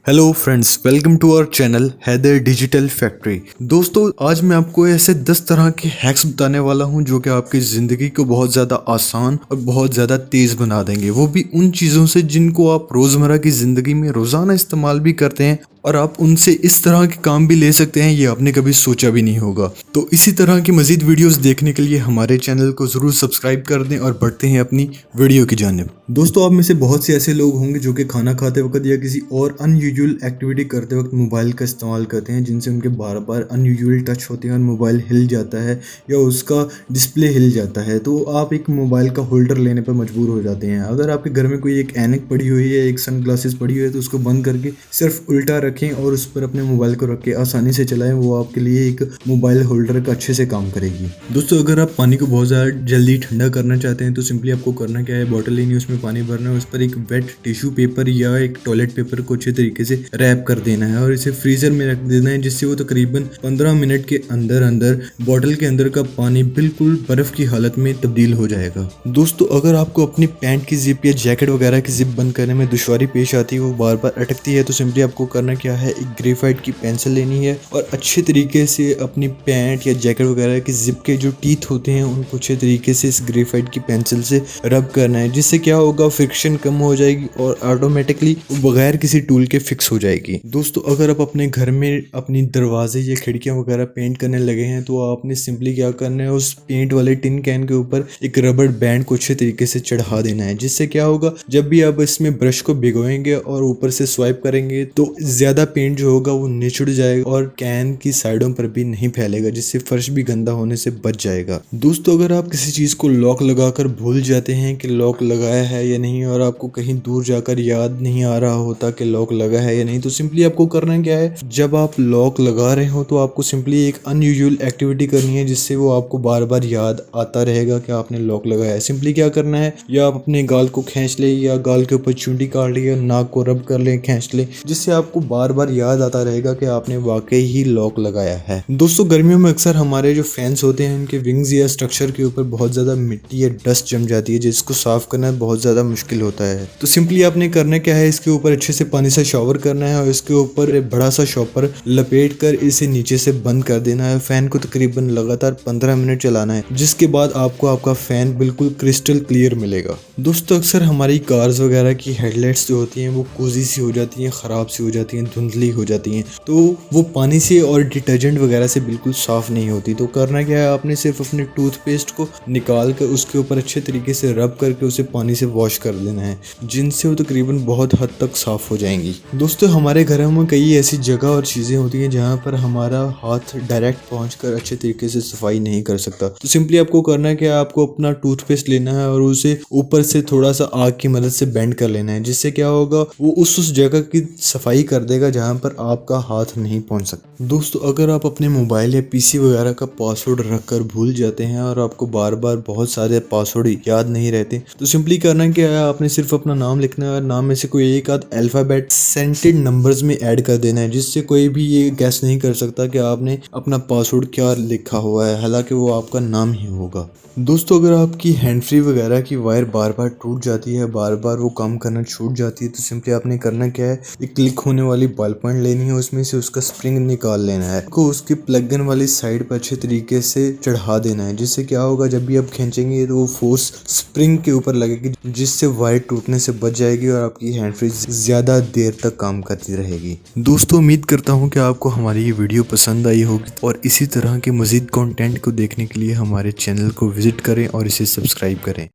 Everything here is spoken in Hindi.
Hello friends, welcome to our channel Haider digital factory. दोस्तों, आज मैं आपको ऐसे 10 तरह के हैक्स बताने वाला हूं जो कि आपकी ज़िंदगी को बहुत ज़्यादा आसान और बहुत ज़्यादा तेज़ बना देंगे, वो भी उन चीज़ों से जिनको आप रोज़मर्रा की ज़िंदगी में रोज़ाना इस्तेमाल भी करते हैं और आप उनसे इस तरह के काम भी ले सकते हैं ये आपने कभी सोचा भी नहीं होगा। तो इसी तरह की मज़ीद वीडियोस देखने के लिए हमारे चैनल को ज़रूर सब्सक्राइब कर दें और बढ़ते हैं अपनी वीडियो की जानिब। दोस्तों, आप में से बहुत से ऐसे लोग होंगे जो कि खाना खाते वक्त या किसी और अनयूजुअल एक्टिविटी करते वक्त मोबाइल का इस्तेमाल करते हैं, जिनसे उनके बार बार अनयूजुअल टच होते हैं और मोबाइल हिल जाता है या उसका डिस्प्ले हिल जाता है। तो आप एक मोबाइल का होल्डर लेने पर मजबूर हो जाते हैं। अगर आपके घर में कोई एक ऐनक पड़ी हुई है, एक सन ग्लासेस पड़ी हुई है, तो उसको बंद करके सिर्फ उल्टा रखें और उस पर अपने मोबाइल को रख के आसानी से चलाएं। वो आपके लिए एक मोबाइल होल्डर का अच्छे से काम करेगी। दोस्तों, अगर आप पानी को बहुत ज़्यादा जल्दी ठंडा करना चाहते हैं तो सिंपली आपको करना क्या है, बॉटल लेनी है, उसमें पानी भरना है, उस पर एक वेट टिश्यू पेपर या एक टॉयलेट पेपर को अच्छे तरीके से रैप कर देना है और इसे फ्रीजर में रख देना है, जिससे वो तकरीबन 15 मिनट के अंदर अंदर बॉटल के अंदर का पानी बिल्कुल बर्फ की हालत में तब्दील हो जाएगा। दोस्तों, अगर आपको अपनी पैंट की जिप या जैकेट वगैरह की जिप बंद करने में दुश्वारी पेश आती है, वो बार बार अटकती है, तो सिंपली आपको करना क्या है, एक ग्रेफाइट की पेंसिल लेनी है और अच्छे तरीके से अपनी पैंट या जैकेट वगैरह की जिप के जो टीथ होते हैं उनको अच्छे तरीके से इस ग्रेफाइट की पेंसिल से रब करना है, जिससे क्या होगा, फ्रिक्शन कम हो जाएगी और ऑटोमेटिकली बगैर किसी टूल के फिक्स हो जाएगी। दोस्तों, अगर आप अपने घर में अपनी दरवाजे या खिड़कियां वगैरह पेंट करने लगे हैं तो आपने सिंपली क्या करना है, उस पेंट वाले टिन कैन के ऊपर एक रबड़ बैंड को अच्छे तरीके से चढ़ा देना है, जिससे क्या होगा, जब भी आप इसमें ब्रश को भिगोएंगे और ऊपर से स्वाइप करेंगे तो ज्यादा पेंट जो होगा वो निचुड़ जाएगा और कैन की साइडों पर भी नहीं फैलेगा, जिससे फर्श भी गंदा होने से बच जाएगा। दोस्तों, अगर आप किसी चीज को लॉक लगाकर भूल जाते हैं कि लॉक लगाया है या नहीं और आपको कहीं दूर जाकर याद नहीं आ रहा होता कि लॉक लगा है या नहीं, तो सिंपली आपको करना क्या है, जब आप लॉक लगा रहे हो तो आपको सिंपली एक अनयूजुअल एक्टिविटी करनी है, जिससे वो आपको बार बार याद आता रहेगा कि आपने लॉक लगाया है। सिंपली क्या करना है, या आप अपने गाल को खींच ले या गाल के ऊपर चुंडी काट ली या नाक को रब कर ले, खींच ले, जिससे आपको बार बार याद आता रहेगा कि आपने वाकई ही लॉक लगाया है। दोस्तों, गर्मियों में अक्सर हमारे जो फैंस होते हैं उनके विंग्स या स्ट्रक्चर के ऊपर बहुत ज्यादा मिट्टी या डस्ट जम जाती है, जिसको साफ करना बहुत ज्यादा मुश्किल होता है। तो सिंपली आपने करना क्या है, इसके ऊपर अच्छे से पानी से शॉवर करना है और इसके ऊपर एक बड़ा सा शॉपर लपेट कर इसे नीचे से बंद कर देना है। फैन को तकरीबन लगातार 15 मिनट चलाना है, जिसके बाद आपको आपका फैन बिल्कुल क्रिस्टल क्लियर मिलेगा। दोस्तों, अक्सर हमारी कार्स वगैरह की हेडलाइट्स जो होती हैं वो कोजी सी हो जाती हैं, खराब सी हो जाती हैं, धुंधली हो जाती हैं, तो वो पानी से और डिटर्जेंट वगैरह से बिल्कुल साफ नहीं होती। तो करना क्या है, आपने सिर्फ अपने टूथपेस्ट को निकाल कर उसके ऊपर अच्छे तरीके से रब करके उसे पानी से वॉश कर देना है, जिनसे वो तकरीबन बहुत हद तक साफ हो जाएंगी। दोस्तों, हमारे घरों में कई ऐसी जगह और चीज़ें होती हैं जहाँ पर हमारा हाथ डायरेक्ट पहुँचकर अच्छे तरीके से सफाई नहीं कर सकता। तो सिंपली आपको करना है कि आपको अपना टूथपेस्ट लेना है और उसे ऊपर से थोड़ा सा आग की मदद से बेंड कर लेना है, जिससे क्या होगा, वो उस जगह की सफाई कर देगा जहाँ पर आपका हाथ नहीं पहुँच सकता। दोस्तों, अगर आप अपने मोबाइल या पीसी वगैरह का पासवर्ड रखकर भूल जाते हैं और आपको बार बार बहुत सारे पासवर्ड याद नहीं रहते, तो सिंपली करना क्या है, आपने सिर्फ अपना नाम लिखना है और नाम में से कोई एक आध अल्फाबेट सेंटेड नंबर्स में ऐड कर देना है, जिससे कोई भी ये गैस नहीं कर सकता कि आपने अपना पासवर्ड क्या लिखा हुआ है, हालांकि वो आपका नाम ही होगा। दोस्तों, अगर आपकी हैंड फ्री वगैरह की वायर बार बार टूट जाती है, बार बार वो काम करना छूट जाती है, तो सिंपली आपने करना क्या है, एक क्लिक होने वाली बॉल पॉइंट लेनी है, उसमें से उसका स्प्रिंग निकाल लेना है, को उसकी प्लग इन वाली साइड पर अच्छे तरीके से चढ़ा देना है, जिससे क्या होगा, जब भी आप खींचेंगे तो वो फोर्स स्प्रिंग के ऊपर लगेगी, जिससे वायर टूटने से बच जाएगी और आपकी हैंड फ्री ज्यादा देर तक काम करती रहेगी। दोस्तों, उम्मीद करता हूँ कि आपको हमारी ये वीडियो पसंद आई होगी और इसी तरह के मजीद कंटेंट को देखने के लिए हमारे चैनल को विजिट करें और इसे सब्सक्राइब करें।